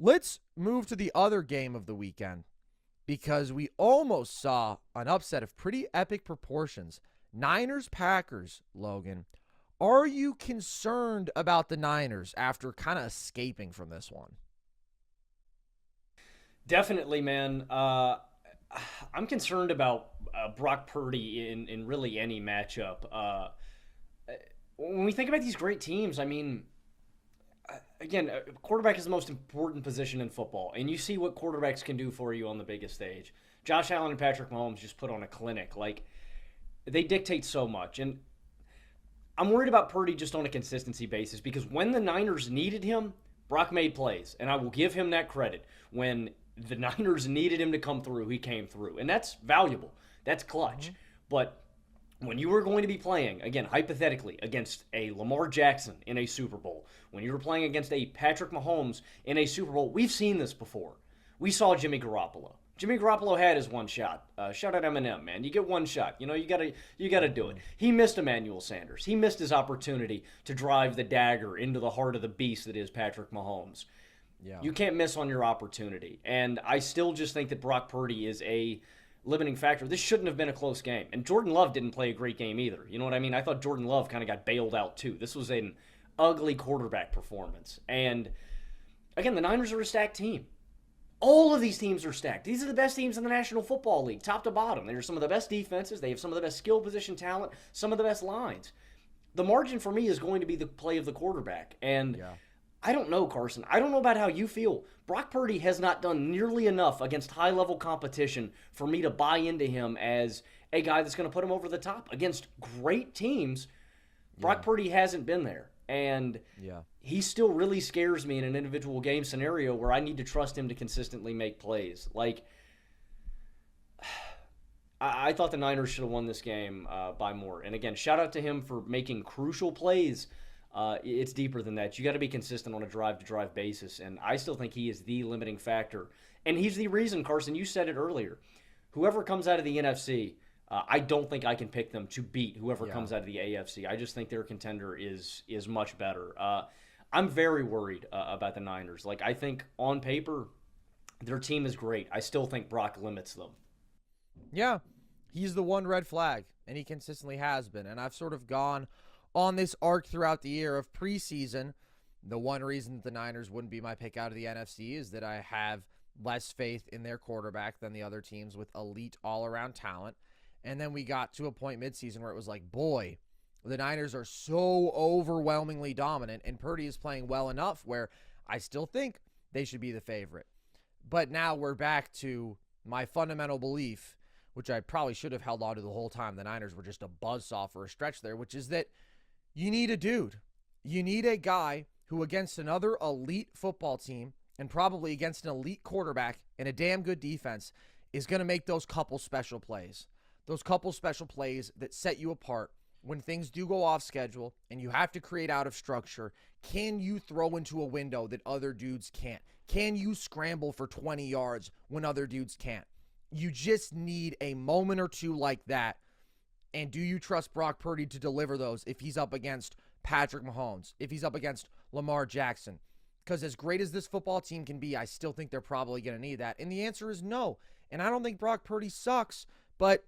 Let's move to the other game of the weekend because we almost saw an upset of pretty epic proportions. Niners-Packers, Logan. Are you concerned about the Niners after kind of escaping from this one? Definitely, man. I'm concerned about Brock Purdy in really any matchup. When we think about these great teams, I mean, again, quarterback is the most important position in football, and you see what quarterbacks can do for you on the biggest stage. Josh Allen and Patrick Mahomes just put on a clinic. Like, they dictate so much, and I'm worried about Purdy just on a consistency basis because when the Niners needed him, Brock made plays, and I will give him that credit. When the Niners needed him to come through, he came through, and that's valuable. That's clutch. But when you were going to be playing, again, hypothetically, against a Lamar Jackson in a Super Bowl, when you were playing against a Patrick Mahomes in a Super Bowl, we've seen this before. We saw Jimmy Garoppolo. Jimmy Garoppolo had his one shot. Shout out Eminem, man. You get one shot. You know, you gotta do it. He missed Emmanuel Sanders. He missed his opportunity to drive the dagger into the heart of the beast that is Patrick Mahomes. Yeah. You can't miss on your opportunity. And I still just think that Brock Purdy is a limiting factor. This shouldn't have been a close game. And Jordan Love didn't play a great game either. You know what I mean? I thought Jordan Love kind of got bailed out too. This was an ugly quarterback performance. And again, the Niners are a stacked team. All of these teams are stacked. These are the best teams in the National Football League, top to bottom. They're some of the best defenses. They have some of the best skill position talent, some of the best lines. The margin for me is going to be the play of the quarterback. And Yeah. I don't know, Carson. I don't know about how you feel. Brock Purdy has not done nearly enough against high-level competition for me to buy into him as a guy that's going to put him over the top. Against great teams, Brock Purdy hasn't been there. And Yeah. he still really scares me in an individual game scenario where I need to trust him to consistently make plays. Like, I thought the Niners should have won this game by more. And again, shout out to him for making crucial plays. It's deeper than that. You got to be consistent on a drive-to-drive basis, and I still think he is the limiting factor. And he's the reason, Carson, you said it earlier. Whoever comes out of the NFC, I don't think I can pick them to beat whoever comes out of the AFC. I just think their contender is much better. I'm very worried about the Niners. Like, I think on paper, their team is great. I still think Brock limits them. Yeah. He's the one red flag, and he consistently has been. And I've sort of gone on this arc throughout the year of preseason. The one reason that the Niners wouldn't be my pick out of the NFC is that I have less faith in their quarterback than the other teams with elite all-around talent. And then we got to a point midseason where it was like, boy, the Niners are so overwhelmingly dominant, and Purdy is playing well enough where I still think they should be the favorite. But now we're back to my fundamental belief, which I probably should have held on to the whole time. The Niners were just a buzzsaw for a stretch there, which is that you need a dude. You need a guy who, against another elite football team and probably against an elite quarterback and a damn good defense, is going to make those couple special plays. Those couple special plays that set you apart when things do go off schedule and you have to create out of structure. Can you throw into a window that other dudes can't? Can you scramble for 20 yards when other dudes can't? You just need a moment or two like that. And do you trust Brock Purdy to deliver those if he's up against Patrick Mahomes, if he's up against Lamar Jackson? Because as great as this football team can be, I still think they're probably going to need that. And the answer is no. And I don't think Brock Purdy sucks, but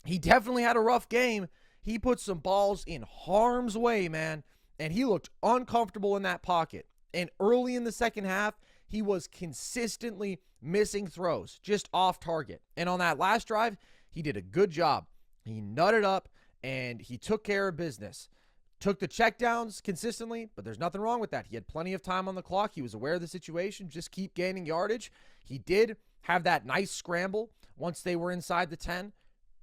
he definitely had a rough game. He put some balls in harm's way, man, and he looked uncomfortable in that pocket. And early in the second half, he was consistently missing throws, just off target. And on that last drive, he did a good job. He nutted up, and he took care of business. Took the checkdowns consistently, but there's nothing wrong with that. He had plenty of time on the clock. He was aware of the situation. Just keep gaining yardage. He did have that nice scramble once they were inside the 10.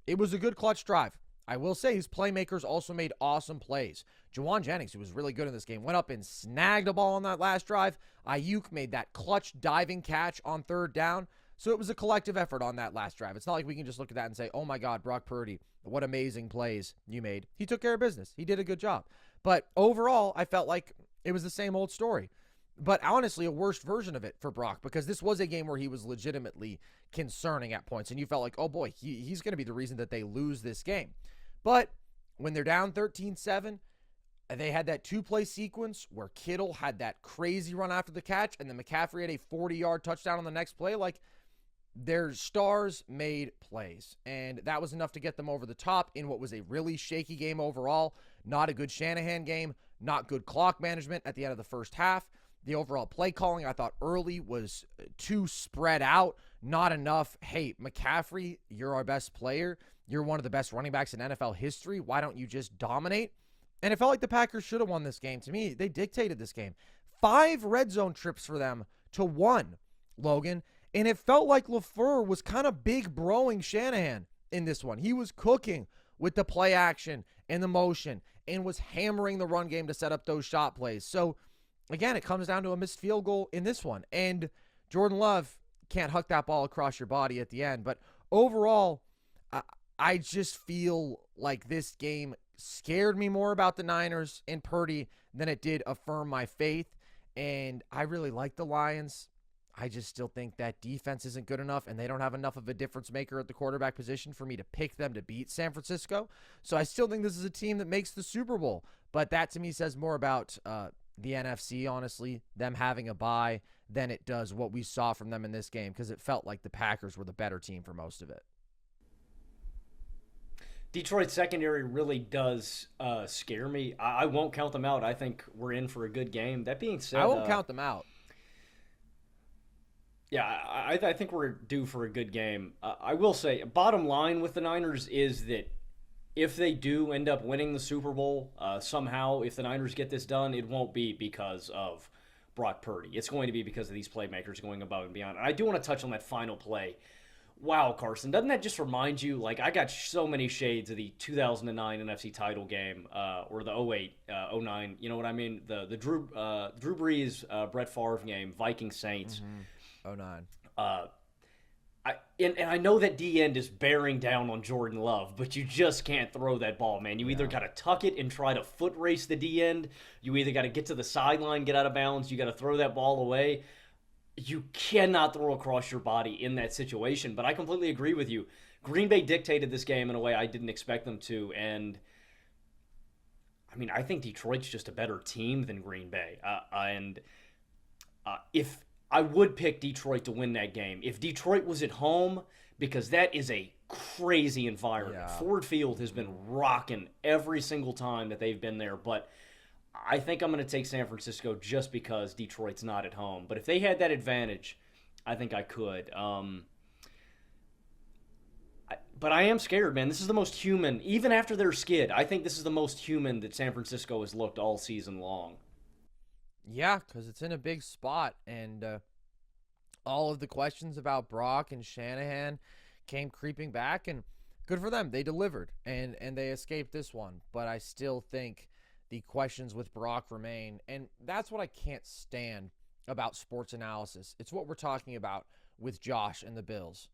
It was a good clutch drive. I will say his playmakers also made awesome plays. Juwan Jennings, who was really good in this game, went up and snagged a ball on that last drive. Ayuk made that clutch diving catch on third down. So it was a collective effort on that last drive. It's not like we can just look at that and say, oh my God, Brock Purdy, what amazing plays you made. He took care of business. He did a good job. But overall, I felt like it was the same old story. But honestly, a worse version of it for Brock, because this was a game where he was legitimately concerning at points. And you felt like, oh boy, he's going to be the reason that they lose this game. But when they're down 13-7, They had that 2-play sequence where Kittle had that crazy run after the catch, and then McCaffrey had a 40-yard touchdown on the next play. Like, their stars made plays, and that was enough to get them over the top in what was a really shaky game overall. Not a good Shanahan game, not good clock management at the end of the first half. The overall play calling, I thought early, was too spread out, not enough. Hey, McCaffrey, you're our best player. You're one of the best running backs in NFL history. Why don't you just dominate? And it felt like the Packers should have won this game. To me, they dictated this game. 5 red zone trips for them to 1, Logan. And it felt like LaFleur was kind of big broing Shanahan in this one. He was cooking with the play action and the motion and was hammering the run game to set up those shot plays. So, again, it comes down to a missed field goal in this one. And Jordan Love can't huck that ball across your body at the end. But overall, I just feel like this game scared me more about the Niners and Purdy than it did affirm my faith. And I really like the Lions. I just still think that defense isn't good enough, and they don't have enough of a difference maker at the quarterback position for me to pick them to beat San Francisco. So I still think this is a team that makes the Super Bowl. But that, to me, says more about the NFC, honestly, them having a bye, than it does what we saw from them in this game, because it felt like the Packers were the better team for most of it. Detroit's secondary really does scare me. I won't count them out. I think we're in for a good game. That being said, I won't count them out. Yeah, I think we're due for a good game. I will say, bottom line with the Niners is that if they do end up winning the Super Bowl, somehow, if the Niners get this done, it won't be because of Brock Purdy. It's going to be because of these playmakers going above and beyond. And I do want to touch on that final play. Wow, Carson, doesn't that just remind you, like, I got so many shades of the 2009 NFC title game, or the 08, 09, you know what I mean? The Drew Brees, Brett Favre game, Vikings Saints. 09. And I know that D end is bearing down on Jordan Love, but you just can't throw that ball, man. You either got to tuck it and try to foot race the D end. You either got to get to the sideline, get out of bounds. You got to throw that ball away. You cannot throw across your body in that situation. But I completely agree with you. Green Bay dictated this game in a way I didn't expect them to. And, I mean, I think Detroit's just a better team than Green Bay. If I would pick Detroit to win that game, if Detroit was at home, because that is a crazy environment. Yeah. Ford Field has been rocking every single time that they've been there. But I think I'm going to take San Francisco just because Detroit's not at home. But if they had that advantage, I think I could. But I am scared, man. This is the most human. Even after their skid, I think this is the most human that San Francisco has looked all season long. Yeah, because it's in a big spot, and all of the questions about Brock and Shanahan came creeping back, and good for them. They delivered, and they escaped this one. But I still think the questions with Brock remain, and that's what I can't stand about sports analysis. It's what we're talking about with Josh and the Bills.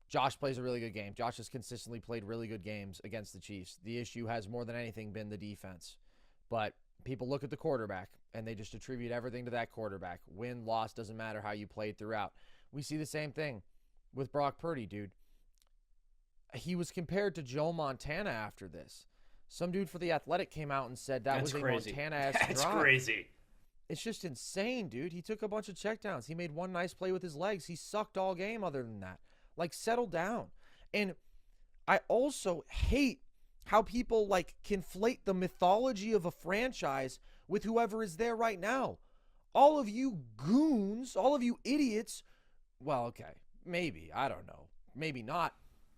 Josh plays a really good game. Josh has consistently played really good games against the Chiefs. The issue has more than anything been the defense. But people look at the quarterback, and they just attribute everything to that quarterback. Win, loss, doesn't matter how you played throughout. We see the same thing with Brock Purdy, dude. He was compared to Joe Montana after this. Some dude for The Athletic came out and said that was crazy. A Montana-esque drive. That's crazy. It's just insane, dude. He took a bunch of checkdowns. He made one nice play with his legs. He sucked all game other than that. Like, settle down. And I also hate how people, like, conflate the mythology of a franchise with whoever is there right now. All of you goons, all of you idiots, well, okay, maybe, I don't know, maybe not,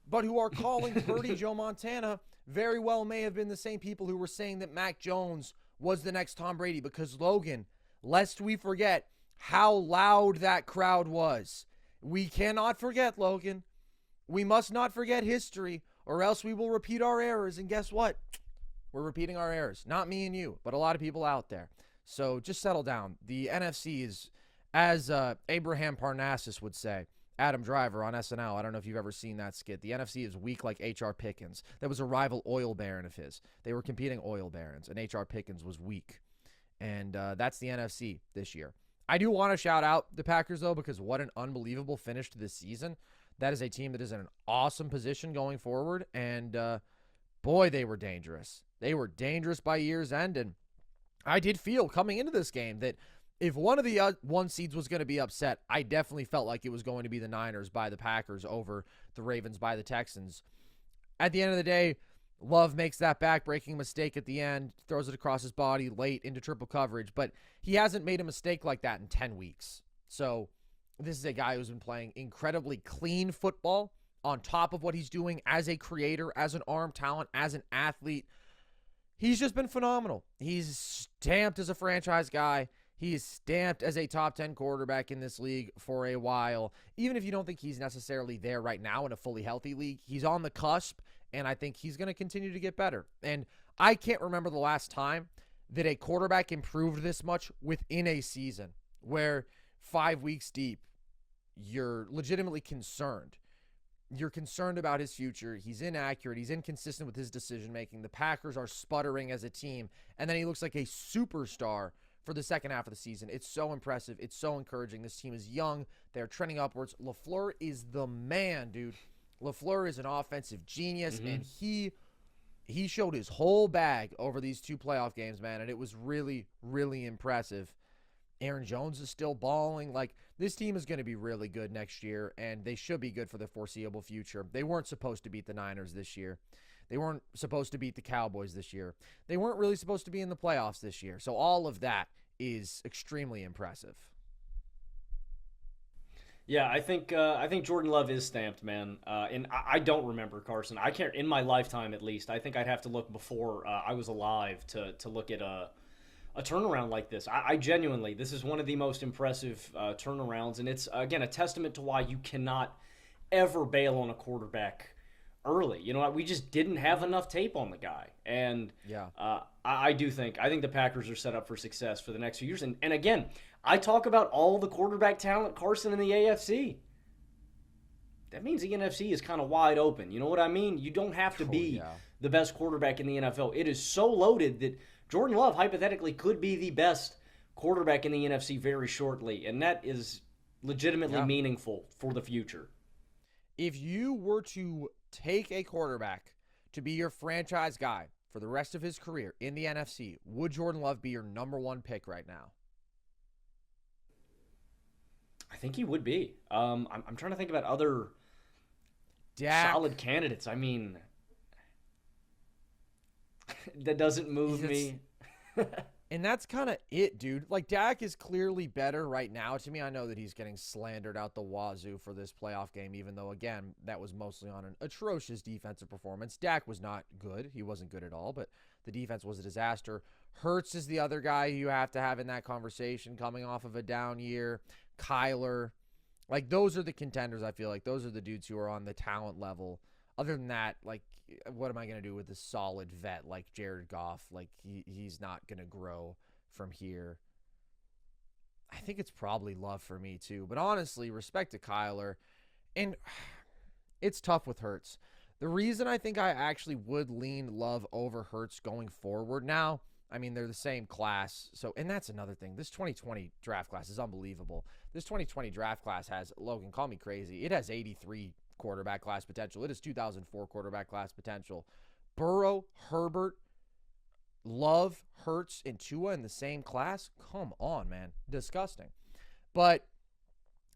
but who are calling Purdy Joe Montana very well may have been the same people who were saying that Mac Jones was the next Tom Brady, because, Logan, lest we forget how loud that crowd was. We cannot forget, Logan. We must not forget history, or else we will repeat our errors. And guess what? We're repeating our errors. Not me and you, but a lot of people out there. So just settle down. The NFC is, as Abraham Parnassus would say, Adam Driver on SNL. I don't know if you've ever seen that skit. The NFC is weak like H.R. Pickens. That was a rival oil baron of his. They were competing oil barons, and H.R. Pickens was weak. And that's the NFC this year. I do want to shout out the Packers, though, because what an unbelievable finish to this season. That is a team that is in an awesome position going forward, and boy, they were dangerous. They were dangerous by year's end, and I did feel coming into this game that if one of the one seeds was going to be upset, I definitely felt like it was going to be the Niners by the Packers over the Ravens by the Texans. At the end of the day, Love makes that back-breaking mistake at the end, throws it across his body late into triple coverage, but he hasn't made a mistake like that in 10 weeks. So this is a guy who's been playing incredibly clean football on top of what he's doing as a creator, as an arm talent, as an athlete. He's just been phenomenal. He's stamped as a franchise guy. He is stamped as a top 10 quarterback in this league for a while. Even if you don't think he's necessarily there right now in a fully healthy league, he's on the cusp, and I think he's going to continue to get better. And I can't remember the last time that a quarterback improved this much within a season, where 5 weeks deep, you're legitimately concerned. You're concerned about his future. He's inaccurate. He's inconsistent with his decision-making. The Packers are sputtering as a team, and then he looks like a superstar for the second half of the season. It's so impressive. It's so encouraging. This team is young. They're trending upwards. LaFleur is the man, dude. LaFleur is an offensive genius, and he showed his whole bag over these 2 playoff games, man, and it was really, really impressive. Aaron Jones is still balling. Like, this team is going to be really good next year, and they should be good for the foreseeable future. They weren't supposed to beat the Niners this year. They weren't supposed to beat the Cowboys this year. They weren't really supposed to be in the playoffs this year. So all of that is extremely impressive. Yeah, I think Jordan Love is stamped, man. And I don't remember, Carson. I can't, in my lifetime at least. I think I'd have to look before I was alive to look at a turnaround like this. I genuinely, this is one of the most impressive turnarounds, and it's, again, a testament to why you cannot ever bail on a quarterback early. You know, we just didn't have enough tape on the guy, and Yeah. I think the Packers are set up for success for the next few years. And again, I talk about all the quarterback talent, Carson, in the AFC. That means the NFC is kind of wide open. You know what I mean? You don't have to be the best quarterback in the NFL. It is so loaded that Jordan Love, hypothetically, could be the best quarterback in the NFC very shortly, and that is legitimately meaningful for the future. If you were to take a quarterback to be your franchise guy for the rest of his career in the NFC, would Jordan Love be your number 1 pick right now? I think he would be. I'm trying to think about other solid candidates. I mean, that doesn't move me. And that's kind of it, dude. Like, Dak is clearly better right now. To me, I know that he's getting slandered out the wazoo for this playoff game, even though, again, that was mostly on an atrocious defensive performance. Dak was not good. He wasn't good at all, but the defense was a disaster. Hurts is the other guy you have to have in that conversation coming off of a down year. Kyler. Like, those are the contenders, I feel like. Those are the dudes who are on the talent level. Other than that, like, what am I going to do with a solid vet like Jared Goff? Like, he's not going to grow from here. I think it's probably Love for me, too. But honestly, respect to Kyler. And it's tough with Hurts. The reason I think I actually would lean Love over Hurts going forward now, I mean, they're the same class. So, and that's another thing. This 2020 draft class is unbelievable. This 2020 draft class has, Logan, call me crazy, it has 83 quarterback class potential. It is 2004 quarterback class potential. Burrow, Herbert, Love, Hurts, and Tua in the same class? Come on, man. Disgusting. But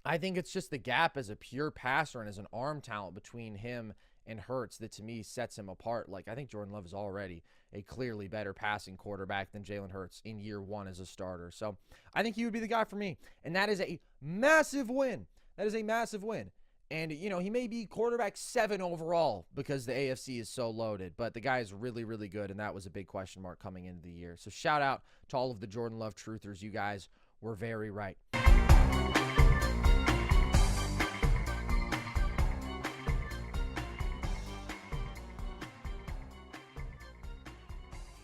I think it's just the gap as a pure passer and as an arm talent between him and Hurts that, to me, sets him apart. Like, I think Jordan Love is already a clearly better passing quarterback than Jalen Hurts in year 1 as a starter. So I think he would be the guy for me. And that is a massive win. That is a massive win. And, you know, he may be quarterback 7 overall because the AFC is so loaded. But the guy is really, really good, and that was a big question mark coming into the year. So shout out to all of the Jordan Love truthers. You guys were very right.